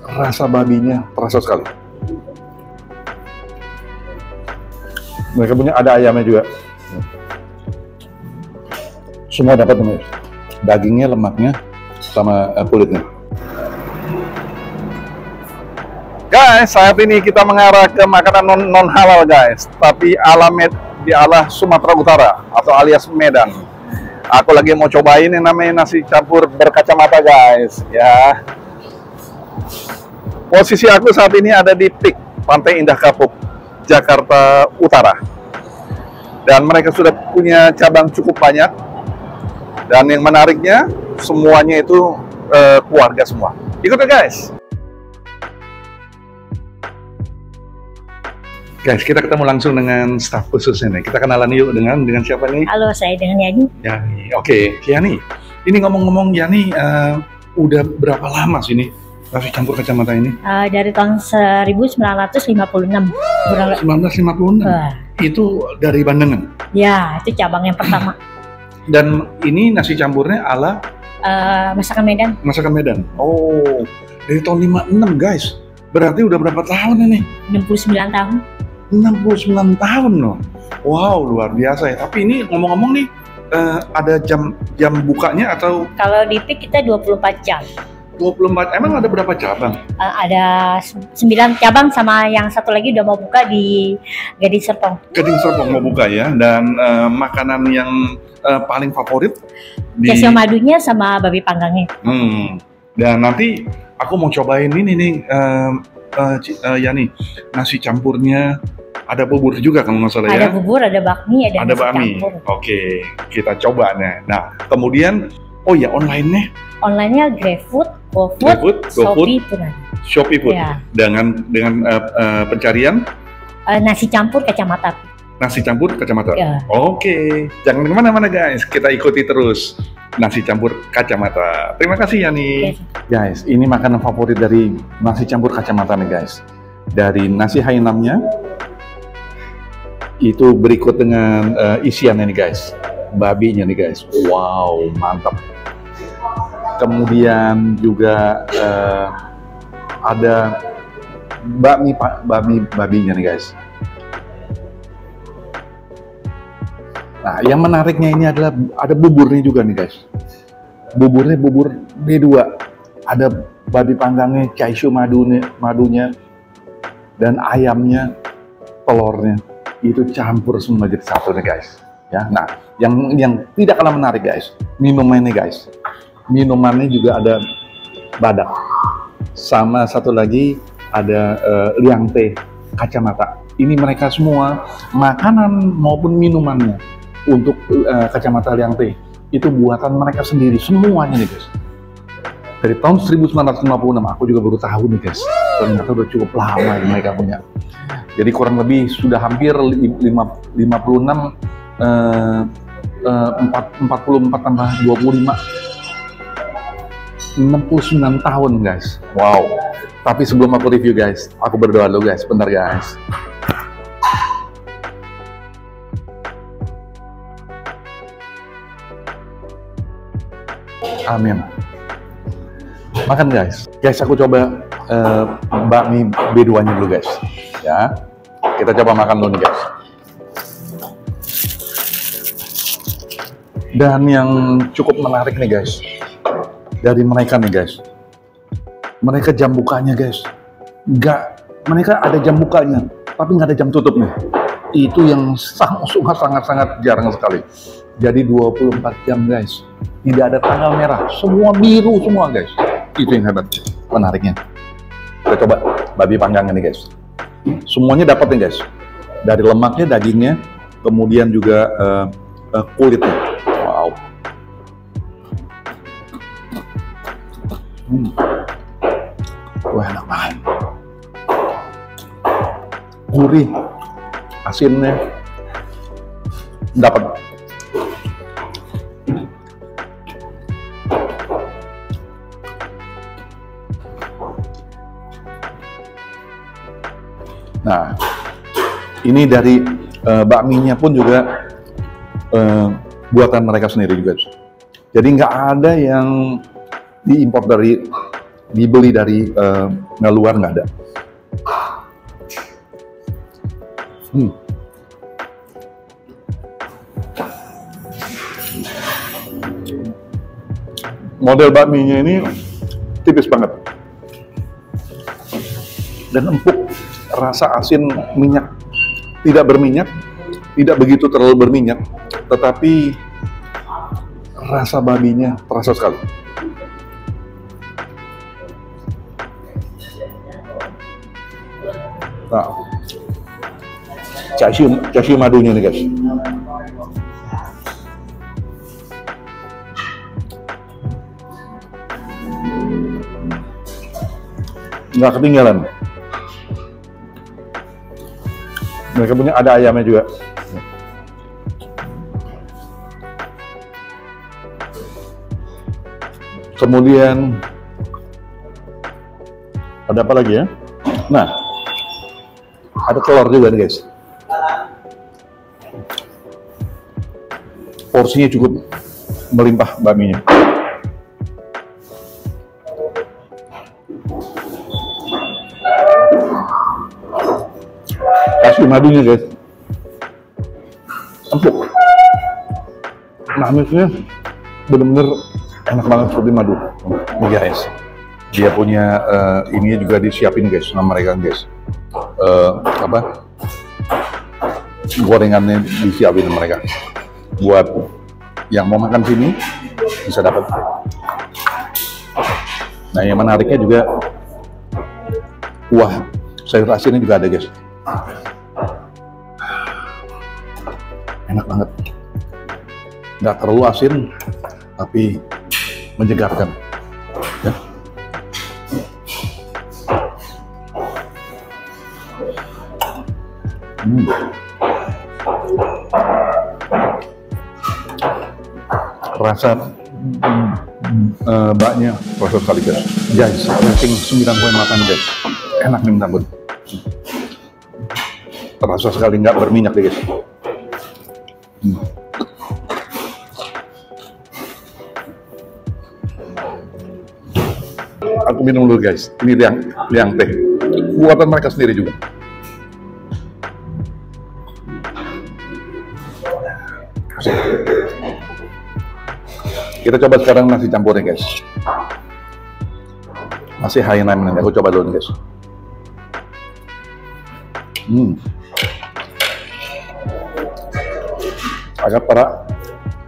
rasa babinya terasa sekali. Mereka punya ada ayamnya juga. Semua dapat nih. Dagingnya, lemaknya, sama kulitnya. Guys, saat ini kita mengarah ke makanan non halal guys, tapi di ala Sumatera Utara atau alias Medan. Aku lagi mau cobain yang namanya nasi campur berkacamata guys, ya. Posisi aku saat ini ada di PIK, Pantai Indah Kapuk, Jakarta Utara. Dan mereka sudah punya cabang cukup banyak. Dan yang menariknya, semuanya itu keluarga semua. Ikut ya guys. Guys, kita ketemu langsung dengan staf khususnya nih. Kita kenalan yuk dengan siapa nih? Halo, saya dengan Yani. Yani, oke. Yani, ini ngomong-ngomong Yani, udah berapa lama sih ini nasi campur kacamata ini? Dari tahun 1956. 1956? Itu dari Bandengan? Ya, itu cabang yang pertama. Dan ini nasi campurnya ala? Masakan Medan. Masakan Medan. Oh, dari tahun 56 guys. Berarti udah berapa tahun ini? 69 tahun. 69 tahun loh. Wow, luar biasa ya. Tapi ini ngomong-ngomong nih, ada jam bukanya atau? Kalau di PIK kita 24 jam. 24, emang ada berapa cabang? Ada 9 cabang sama yang satu lagi udah mau buka di Gading Serpong. Gading Serpong mau buka ya. Dan makanan yang paling favorit? Kesio madunya sama babi panggangnya. Dan nanti aku mau cobain ini nih, Yani, nasi campurnya. Ada bubur juga kalau nggak salah ya? Ada bubur, ada bakmi, ada nasi bakmi. campur. Oke, kita coba nih. Nah, kemudian, oh ya online-nya? Online-nya GrabFood, GoFood, Shopee pun ada. Shopee pun. Ya. Dengan pencarian? Nasi campur kacamata. Nasi campur kacamata? Ya. Oke, jangan kemana-mana guys. Kita ikuti terus nasi campur kacamata. Terima kasih Yani. Guys, ini makanan favorit dari nasi campur kacamata nih guys. Dari nasi Hainamnya, itu berikut dengan isiannya nih guys, babinya nih guys. Wow, mantap. Kemudian juga ada babinya nih guys. Nah, yang menariknya ini adalah ada buburnya juga nih guys. Buburnya bubur B2. Ada babi panggangnya, caisu madunya, dan ayamnya, telurnya. Itu campur semua jadi satu nih guys. Ya, nah yang tidak kalah menarik guys, minumannya guys. Minumannya juga ada badak. Sama satu lagi ada liang teh kacamata. Ini mereka semua makanan maupun minumannya untuk kacamata liang teh itu buatan mereka sendiri semuanya nih guys. Dari tahun 1956 aku juga baru tahu nih guys. Ternyata udah cukup lama yang mereka punya. Jadi kurang lebih sudah hampir 54 tambah 25 69 tahun guys. Wow. Tapi sebelum aku review guys, aku berdoa dulu guys, bentar guys. Amin. Makan guys. Guys, aku coba bakmi B2-nya dulu guys. Ya, kita coba makan dulu nih guys. Dan yang cukup menarik nih guys, dari mereka nih guys, mereka jam bukanya guys, mereka ada jam bukanya, tapi nggak ada jam tutupnya. Itu yang sangat jarang sekali. Jadi 24 jam guys, tidak ada tanggal merah, semua biru semua guys. Itu yang hebat, menariknya. Kita coba babi panggangnya nih guys. Semuanya dapat nih guys, dari lemaknya, dagingnya, kemudian juga kulitnya. Wow. Wah, enak banget. Gurih, asinnya dapat. Nah, ini dari bakminya pun juga buatan mereka sendiri juga. Jadi nggak ada yang diimpor dari dibeli dari luar nggak ada. Model bakminya ini tipis banget dan empuk, rasa asin minyak, tidak berminyak, tidak begitu terlalu berminyak, tetapi rasa babinya terasa sekali. Nah, chashu madunya nih guys. Nggak ketinggalan. Mereka punya ada ayamnya juga. Kemudian ada apa lagi ya? Nah, ada telur juga nih guys. Porsinya cukup melimpah bakminya. Kasih madunya guys, empuk, manisnya bener-bener enak banget seperti madu. Nih guys, dia punya ini juga disiapin guys sama mereka guys. Gorengannya disiapin sama mereka. Buat yang mau makan sini bisa dapat. Nah, yang menariknya juga kuah sayur asinnya juga ada guys. Enak banget, nggak terlalu asin tapi menyegarkan ya. Rasa baknya rasa sekali guys, rating 9,8 guys, enak nih minta ampun. Terasa sekali nggak berminyak deh guys. Aku minum dulu guys, ini liang teh, buatan mereka sendiri juga. Kita coba sekarang nasi campurnya guys. Masih Hainan, aku coba dulu nih guys. Agak perak,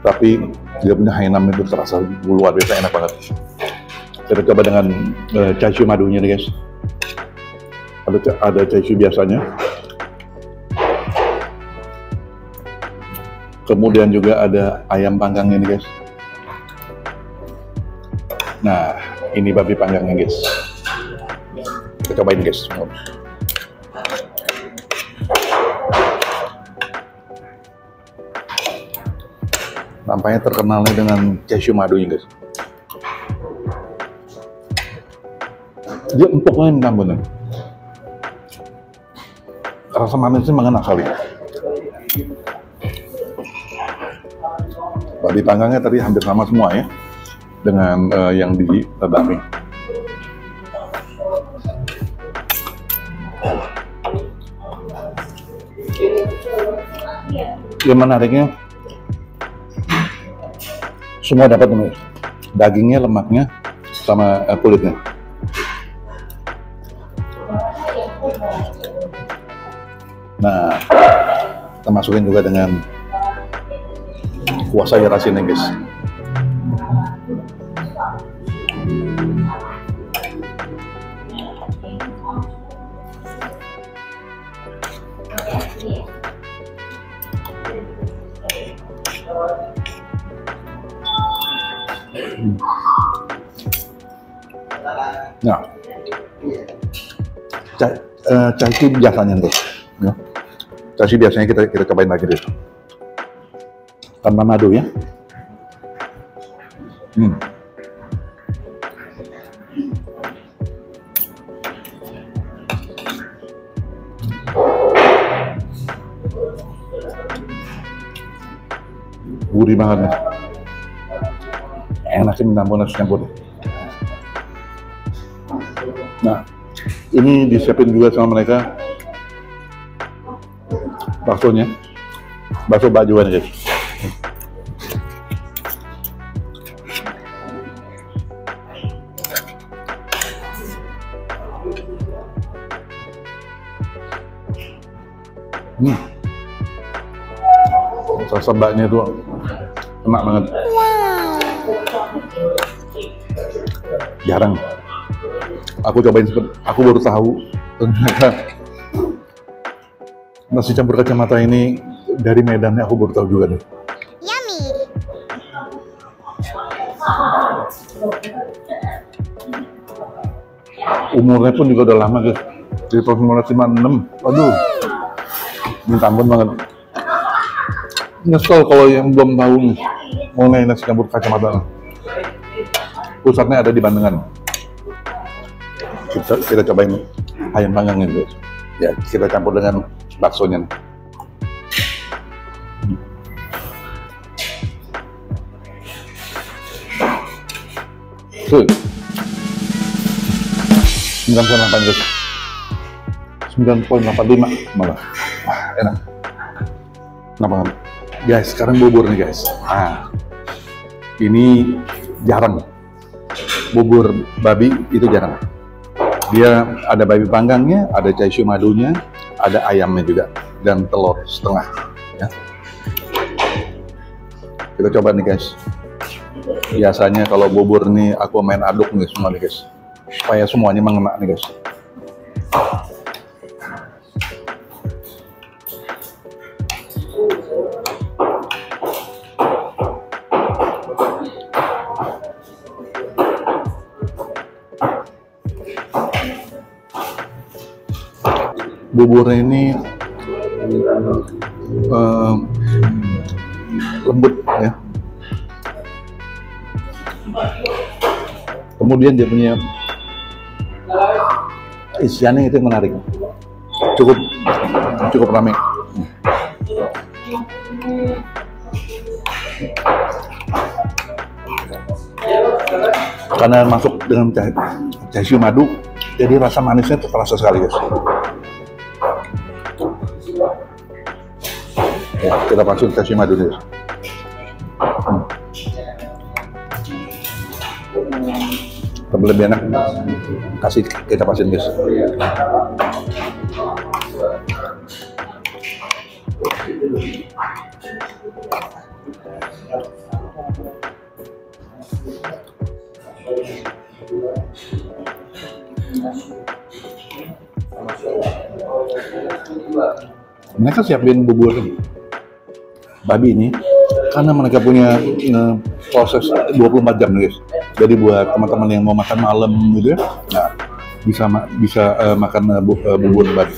tapi dia punya Hainan itu terasa luar biasa enak banget. Kita coba dengan chashu madunya nih guys. Ada chashu biasanya. Kemudian juga ada ayam panggangnya nih guys. Nah, ini babi panggangnya guys. Kita cobain guys. Nampaknya terkenalnya dengan chashu madunya guys. Dia empuk kan namanya. Rasa manisnya mengena kali. Babi panggangnya tadi hampir sama semua ya dengan yang di bakmi. Yang menariknya semua dapat nih, dagingnya, lemaknya, sama kulitnya. Nah, kita masukin juga dengan kuah sayur asinnya guys. Nah, chashu biasanya nih, ya. Chashu biasanya kita cobain lagi deh, tanpa madu ya. Gurih banget nih, enak sih minta ampun harus campur. Nah, ini disiapin juga sama mereka baksonya, bakso bajuan guys. Rasa baknya tuh enak banget. Jarang aku cobain, aku baru tahu ternyata nasi campur kacamata ini dari Medan. Aku baru tahu juga deh. Yummy. Umurnya pun juga udah lama guys, dari tahun 1956. Waduh, minta ampun banget. Nyesel kalau yang belum tahu nih mengenai nasi campur kacamata. Pusatnya ada di Bandengan. Kita cobain ayam panggangnya guys. Ya, kita campur dengan baksonya nih. Tuh, 9,8 guys, 9,85 malah. Enak banget guys. Sekarang bubur nih guys. Ini jarang, bubur babi itu jarang. Dia ada babi panggangnya, ada chaisu madunya, ada ayamnya juga, dan telur setengah ya. Kita coba nih guys. Biasanya kalau bubur nih aku main aduk nih semua nih guys, supaya semuanya mengena nih guys. Buburnya ini lembut ya. Kemudian dia punya isiannya itu yang menarik, cukup ramai. Karena masuk dengan chaisu madu, jadi rasa manisnya terasa sekali guys. Ya, kita masuk chaisu madu guys. Lebih enak kasih kecap asin guys. Mereka siapin bubur babi ini karena mereka punya proses 24 jam guys. Jadi buat teman-teman yang mau makan malam gitu ya, nah, bisa makan bubur babi.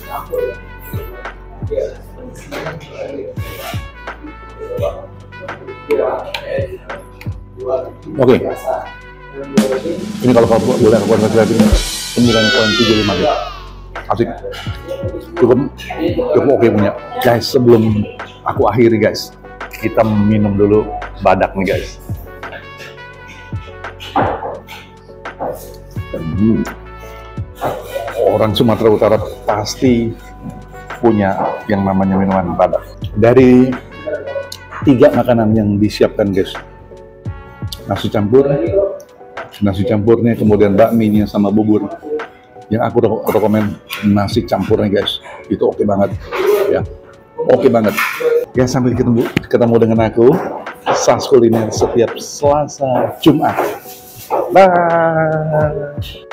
Oke. Ini kalau boleh aku kasih 9,75 guys. Asik. Cukup oke punya. Guys, sebelum aku akhiri guys, kita minum dulu badak nih guys. Orang Sumatera Utara pasti punya yang namanya minuman badak. Dari 3 makanan yang disiapkan guys, nasi campurnya, kemudian bakminya sama bubur. Yang aku rekomen nasi campurnya guys, itu oke banget ya, oke banget ya. Sampai ketemu dengan aku Sas Kuliner setiap Selasa Jumat. Bye.